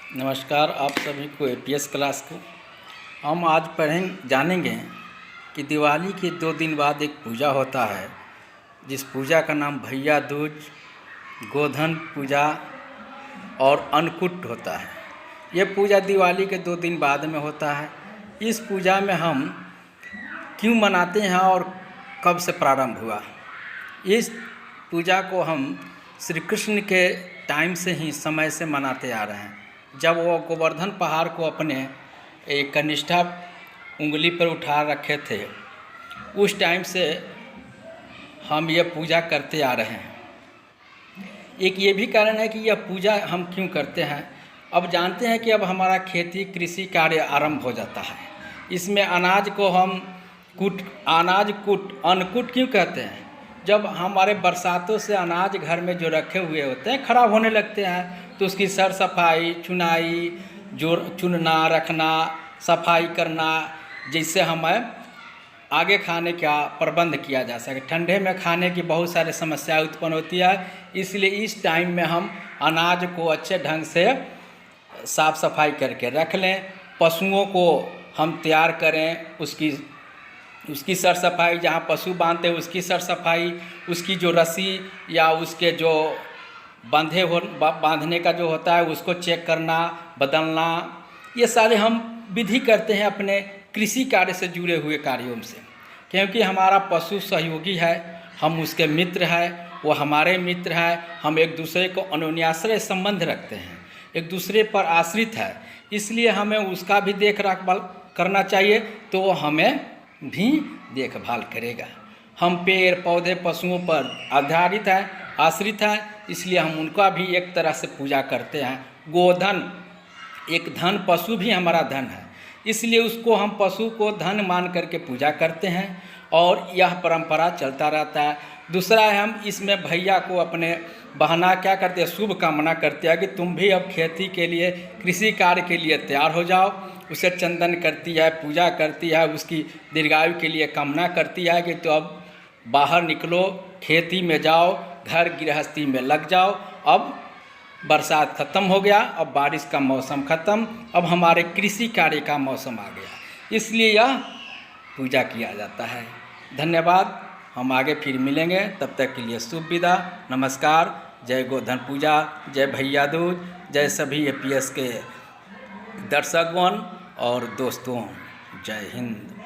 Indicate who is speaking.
Speaker 1: नमस्कार आप सभी को एपीएस क्लास को। हम आज जानेंगे कि दिवाली के 2 दिन बाद एक पूजा होता है, जिस पूजा का नाम भैया दूज, गोधन पूजा और अन्नकूट होता है। ये पूजा दिवाली के 2 दिन बाद में होता है। इस पूजा में हम क्यों मनाते हैं और कब से प्रारंभ हुआ? इस पूजा को हम श्री कृष्ण के टाइम से ही समय से मनाते आ रहे हैं। जब वो गोवर्धन पहाड़ को अपने एक कनिष्ठा उंगली पर उठा रखे थे, उस टाइम से हम ये पूजा करते आ रहे हैं। एक ये भी कारण है कि यह पूजा हम क्यों करते हैं। अब जानते हैं कि अब हमारा खेती कृषि कार्य आरंभ हो जाता है। इसमें अनाज को हम अन्नकूट क्यों कहते हैं? जब हमारे बरसातों से अनाज घर में जो रखे हुए होते हैं खराब होने लगते हैं, तो उसकी सर सफाई, चुनाई, जो चुनना, रखना, सफाई करना, जिससे हमें आगे खाने का प्रबंध किया जा सके। ठंडे में खाने की बहुत सारी समस्याएं उत्पन्न होती है, इसलिए इस टाइम में हम अनाज को अच्छे ढंग से साफ सफाई करके रख लें। पशुओं को हम तैयार करें, उसकी सर सफाई, जहाँ पशु बांधते हैं उसकी सर सफाई, उसकी जो रस्सी या उसके जो बांधने का जो होता है उसको चेक करना, बदलना, ये सारे हम विधि करते हैं अपने कृषि कार्य से जुड़े हुए कार्यों से। क्योंकि हमारा पशु सहयोगी है, हम उसके मित्र हैं, वो हमारे मित्र हैं। हम एक दूसरे को अन्योन्याश्रय संबंध रखते हैं, एक दूसरे पर आश्रित है, इसलिए हमें उसका भी देख रेख करना चाहिए, तो वो हमें भी देखभाल करेगा। हम पेड़ पौधे पशुओं पर आधारित हैं, आश्रित हैं, इसलिए हम उनका भी एक तरह से पूजा करते हैं। गोधन एक धन, पशु भी हमारा धन है, इसलिए उसको हम पशु को धन मान करके पूजा करते हैं और यह परंपरा चलता रहता है। दूसरा है, हम इसमें भैया को अपने बहना क्या करते हैं, शुभ कामना करते हैं कि तुम भी अब खेती के लिए, कृषि कार्य के लिए तैयार हो जाओ। उसे चंदन करती है, पूजा करती है, उसकी दीर्घायु के लिए कामना करती है कि तो अब बाहर निकलो, खेती में जाओ, घर गृहस्थी में लग जाओ। अब बरसात ख़त्म हो गया, अब बारिश का मौसम ख़त्म, अब हमारे कृषि कार्य का मौसम आ गया, इसलिए यह पूजा किया जाता है। धन्यवाद। हम आगे फिर मिलेंगे, तब तक के लिए शुभ विदा। नमस्कार। जय गोधन पूजा, जय भैया दूज, जय सभी एपीएस के दर्शकगण और दोस्तों। जय हिंद।